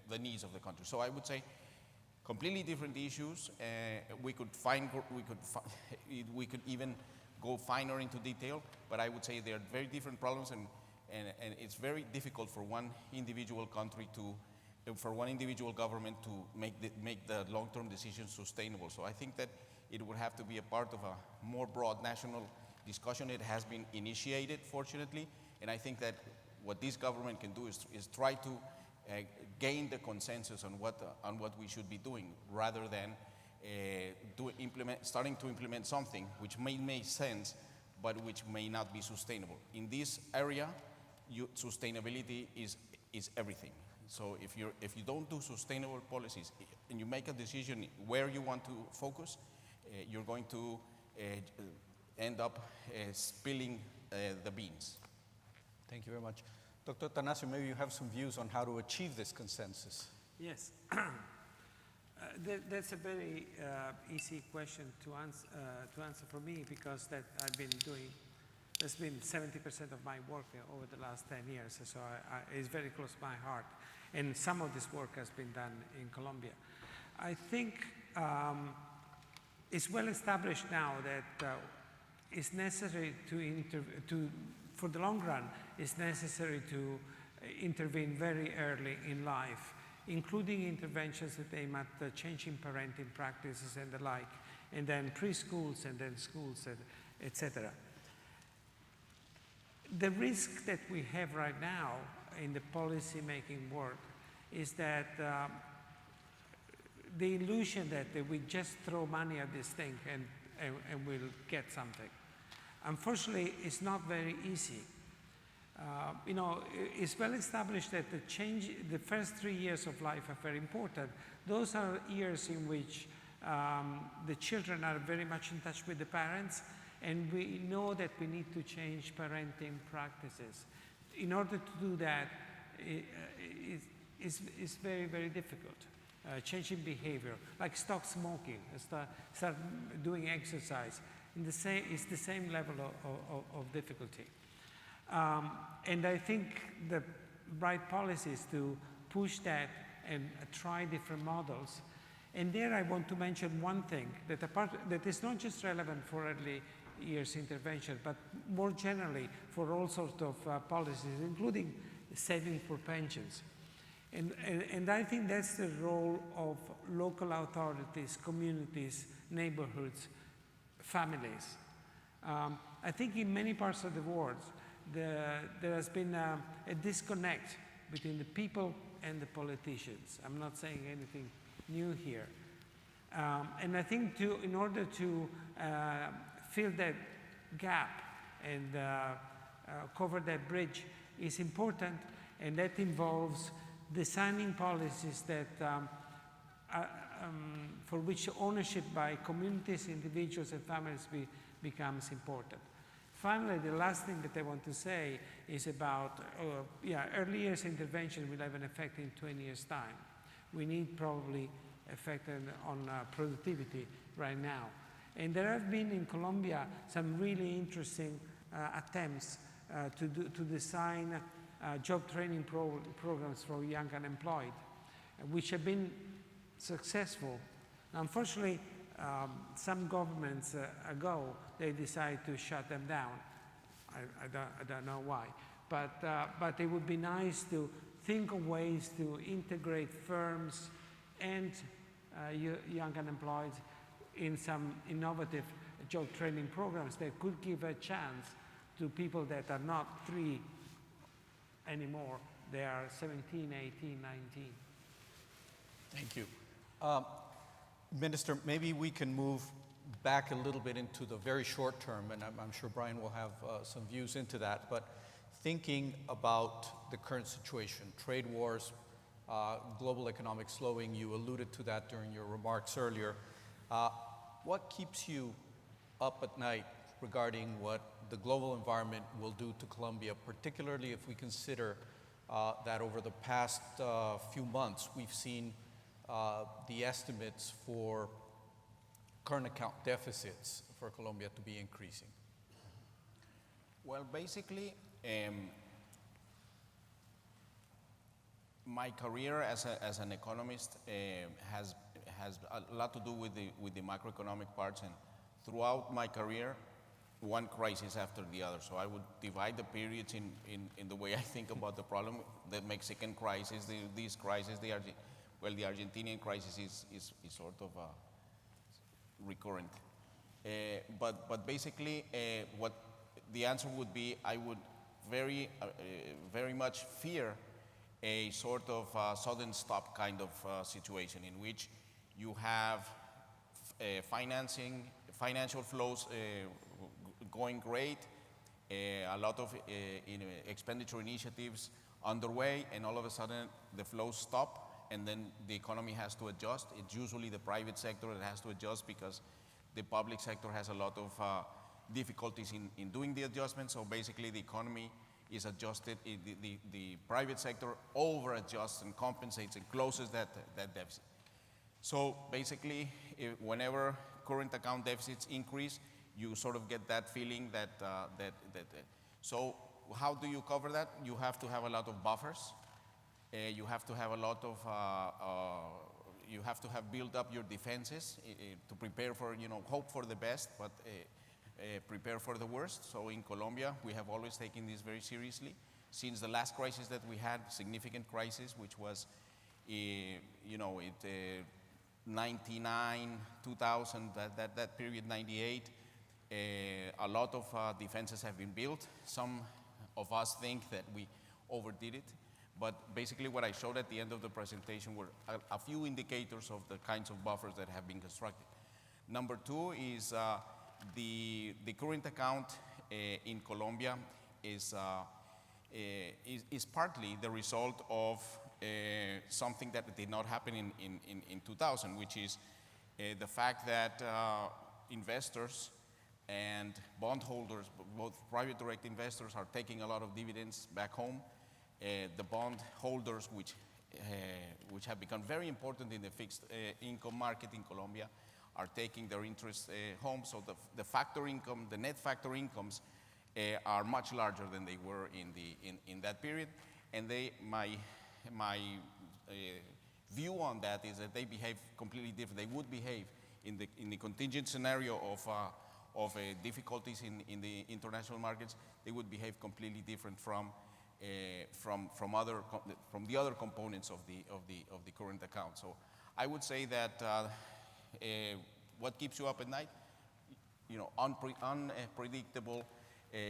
the needs of the country. So I would say completely different issues. We could even go finer into detail, but I would say they are very different problems, and it's very difficult for one individual country for one individual government to make the long-term decisions sustainable. So I think that it would have to be a part of a more broad national discussion. It has been initiated, fortunately, and I think that what this government can do is try to gain the consensus on what we should be doing, rather than starting to implement something which may make sense, but which may not be sustainable. In this area, sustainability is everything. So if you don't do sustainable policies and you make a decision where you want to focus, you're going to end up spilling the beans. Thank you very much. Dr. Attanasio, maybe you have some views on how to achieve this consensus. Yes. That's a very easy question to answer for me, because that I've been doing, that's been 70% of my work over the last 10 years, so it's very close to my heart. And some of this work has been done in Colombia. I think it's well established now that it's necessary for the long run, it's necessary to intervene very early in life, including interventions that aim at changing parenting practices and the like, and then preschools and then schools, etc. The risk that we have right now in the policy-making work is that the illusion that we just throw money at this thing and we'll get something. Unfortunately, it's not very easy. It's well established that the first 3 years of life are very important. Those are years in which the children are very much in touch with the parents, and we know that we need to change parenting practices. In order to do that, it's very, very difficult. Changing behavior, like stop smoking, start doing exercise, it's the same level of difficulty. And I think the right policy is to push that and try different models. And there I want to mention one thing, that is not just relevant for early years intervention, but more generally for all sorts of policies, including saving for pensions. And I think that's the role of local authorities, communities, neighborhoods, families. I think in many parts of the world, there has been a disconnect between the people and the politicians. I'm not saying anything new here. And I think in order to fill that gap and cover that bridge is important, and that involves designing policies that for which ownership by communities, individuals, and families becomes important. Finally, the last thing that I want to say is about early years intervention will have an effect in 20 years' time. We need probably effect on productivity right now. And there have been in Colombia some really interesting attempts to design job training programs for young unemployed, which have been successful. Unfortunately, some governments ago, they decided to shut them down. I don't know why. But it would be nice to think of ways to integrate firms and young unemployed in some innovative job training programs that could give a chance to people that are not 3 anymore. They are 17, 18, 19. Thank you. Minister, maybe we can move back a little bit into the very short term, and I'm sure Brian will have some views into that, but thinking about the current situation, trade wars, global economic slowing, you alluded to that during your remarks earlier. What keeps you up at night regarding what the global environment will do to Colombia, particularly if we consider that over the past few months we've seen the estimates for current account deficits for Colombia to be increasing? Well, basically, my career as an economist has a lot to do with the macroeconomic parts, and throughout my career, one crisis after the other. So I would divide the periods in the way I think about the problem. The Mexican crisis, this crisis, the Argentinian crisis is sort of recurrent. But basically, what the answer would be, I would very much fear a sort of sudden stop kind of situation in which you have financial flows going great, a lot of expenditure initiatives underway, and all of a sudden the flows stop, and then the economy has to adjust. It's usually the private sector that has to adjust because the public sector has a lot of difficulties in doing the adjustment. So basically the economy is adjusted, the private sector over adjusts and compensates and closes that deficit. So basically, whenever current account deficits increase, you sort of get that feeling that. So how do you cover that? You have to have a lot of buffers. You have to have a lot of, you have to have built up your defenses to prepare for, hope for the best, but prepare for the worst. So in Colombia, we have always taken this very seriously. Since the last crisis that we had, significant crisis, which was, 99, 2000, that period, 98, a lot of defenses have been built. Some of us think that we overdid it. But basically what I showed at the end of the presentation were a few indicators of the kinds of buffers that have been constructed. Number two is the current account in Colombia is partly the result of something that did not happen in 2000, which is the fact that investors and bondholders, both private direct investors, are taking a lot of dividends back home. The bond holders, which have become very important in the fixed income market in Colombia, are taking their interest home. So the factor income, the net factor incomes, are much larger than they were in that period. And my view on that is that they behave completely different. They would behave in the contingent scenario of difficulties in the international markets. They would behave completely different from the other components of the current account. So I would say that what keeps you up at night, unpredictable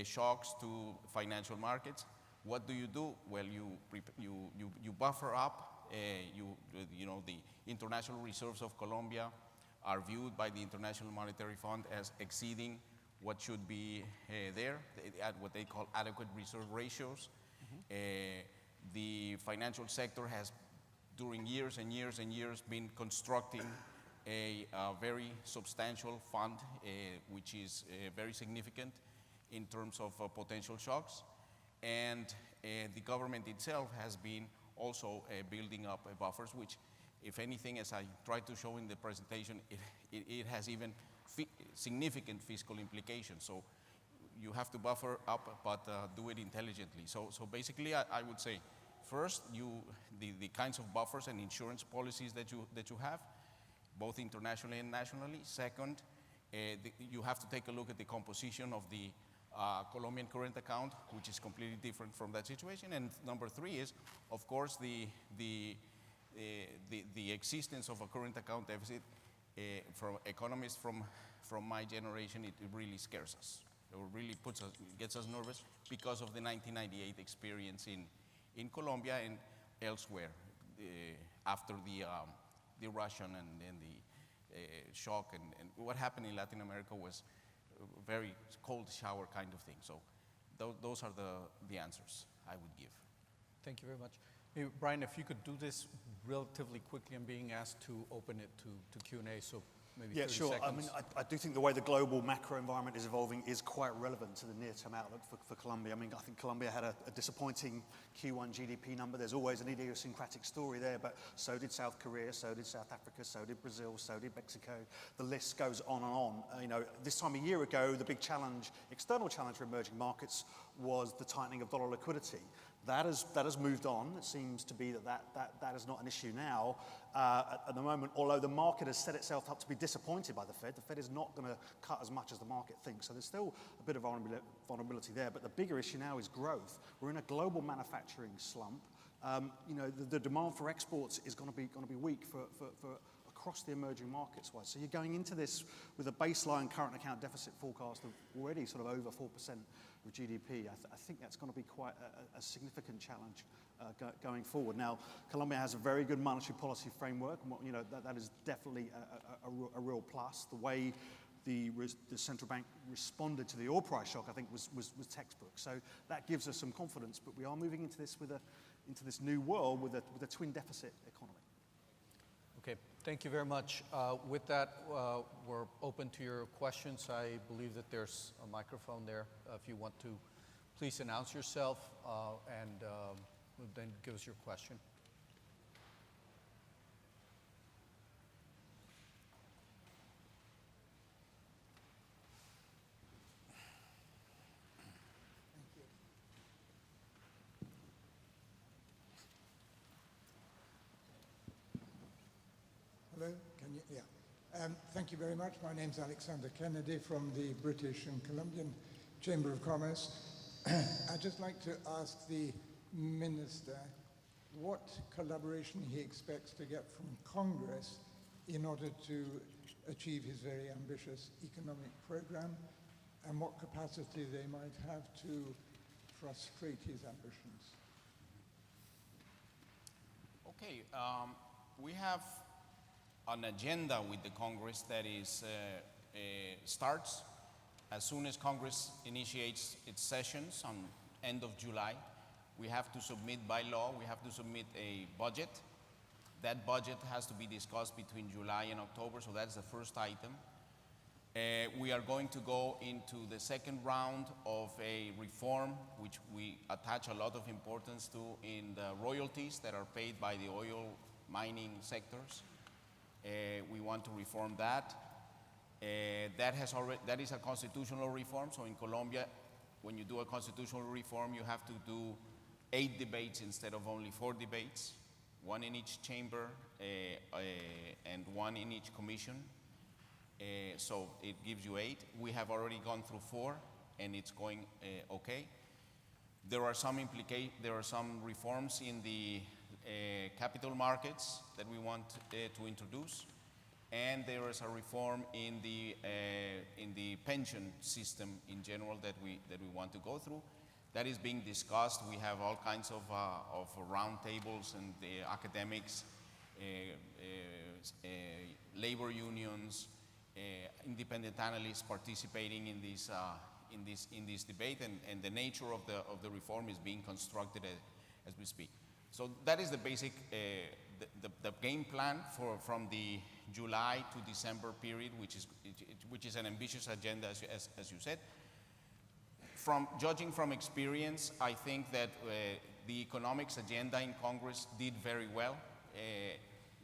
shocks to financial markets. What do? Well, you buffer up. The international reserves of Colombia are viewed by the International Monetary Fund as exceeding what should be there, at what they call adequate reserve ratios. The financial sector has, during years and years and years, been constructing a very substantial fund, which is very significant in terms of potential shocks. And the government itself has been also building up buffers, which, if anything, as I tried to show in the presentation, it has even significant fiscal implications. So you have to buffer up, but do it intelligently. So basically, I would say, first, the kinds of buffers and insurance policies that you have, both internationally and nationally. Second, you have to take a look at the composition of the Colombian current account, which is completely different from that situation. And number three is, of course, the existence of a current account deficit. From economists from my generation, it really scares us. It really gets us nervous because of the 1998 experience in Colombia and elsewhere after the Russian and the shock and what happened in Latin America was a very cold shower kind of thing. So those are the answers I would give. Thank you very much. Maybe, Brian, if you could do this relatively quickly, I'm being asked to open it to Q&A, so maybe 30 sure. seconds. I mean, I do think the way the global macro environment is evolving is quite relevant to the near-term outlook for Colombia. I mean, I think Colombia had a disappointing Q1 GDP number. There's always an idiosyncratic story there, but so did South Korea, so did South Africa, so did Brazil, so did Mexico. The list goes on and on. You know, this time a year ago, the big challenge, external challenge for emerging markets was the tightening of dollar liquidity. That has moved on. It seems to be that is not an issue now at the moment, although the market has set itself up to be disappointed by the Fed. The Fed is not going to cut as much as the market thinks. So there's still a bit of vulnerability there. But the bigger issue now is growth. We're in a global manufacturing slump. You know, the demand for exports is going to be weak for across the emerging markets wise. So you're going into this with a baseline current account deficit forecast of already sort of over 4% of GDP. I think that's going to be quite a significant challenge going forward. Now, Colombia has a very good monetary policy framework, and you know that is definitely a real plus. The way the central bank responded to the oil price shock, I think, was textbook. So that gives us some confidence. But we are moving into this new world with a twin deficit economy. Okay, thank you very much. With that, we're open to your questions. I believe that there's a microphone there. If you want to, please announce yourself and then give us your question. Hello, can you, yeah. Thank you very much. My name's Alexander Kennedy from the British and Colombian Chamber of Commerce. I'd just like to ask the Minister what collaboration he expects to get from Congress in order to achieve his very ambitious economic program, and what capacity they might have to frustrate his ambitions. Okay, we have an agenda with the Congress that is starts as soon as Congress initiates its sessions on end of July. We have to submit by law, we have to submit a budget. That budget has to be discussed between July and October, so that's the first item. We are going to go into the second round of a reform, which we attach a lot of importance to, in the royalties that are paid by the oil mining sectors. We want to reform that. That is a constitutional reform. So in Colombia, when you do a constitutional reform, you have to do 8 debates instead of only 4 debates, 1 in each chamber and 1 in each commission. So it gives you 8. We have already gone through 4, and it's going okay. There are some reforms in the capital markets that we want to introduce, and there is a reform in the pension system in general that we want to go through. That is being discussed. We have all kinds of round tables and the academics, labor unions, independent analysts participating in this debate, and the nature of the reform is being constructed as we speak. So that is the basic, the game plan from the July to December period, which is an ambitious agenda, as you said. Judging from experience, I think that the economics agenda in Congress did very well.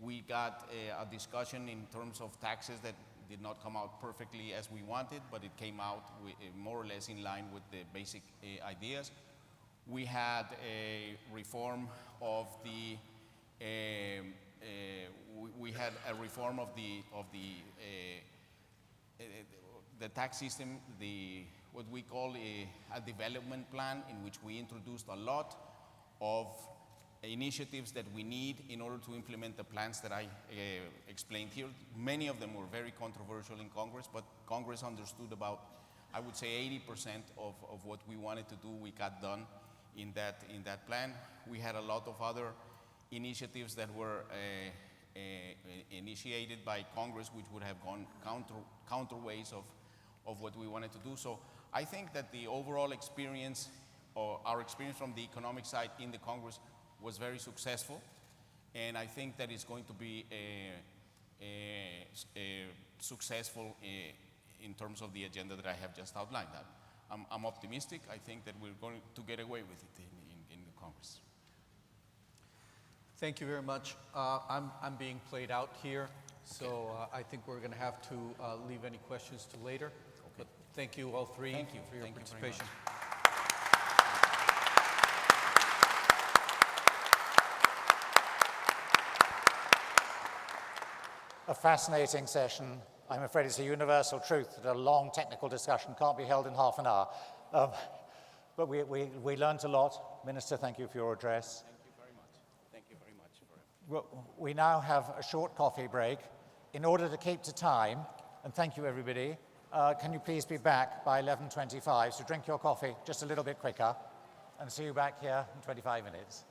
We got a discussion in terms of taxes did not come out perfectly as we wanted, but it came out more or less in line with the basic ideas. We had a reform of the the tax system, what we call a development plan, in which we introduced a lot of initiatives that we need in order to implement the plans that I explained here. Many of them were very controversial in Congress, but Congress understood about, I would say, 80% of what we wanted to do, we got done in that plan. We had a lot of other initiatives that were initiated by Congress, which would have gone counter ways of what we wanted to do. So I think that the overall experience, or our experience from the economic side in the Congress, was very successful, and I think that it's going to be successful in terms of the agenda that I have just outlined. I'm optimistic. I think that we're going to get away with it in the Congress. Thank you very much. I'm being played out here, so I think we're going to have to leave any questions to later. Okay. But thank you all three for your participation. A fascinating session. I'm afraid it's a universal truth that a long technical discussion can't be held in half an hour. But we learned a lot. Minister, thank you for your address. Thank you very much. Thank you very much. We now have a short coffee break. In order to keep to time, and thank you everybody, can you please be back by 11:25, so drink your coffee just a little bit quicker, and see you back here in 25 minutes.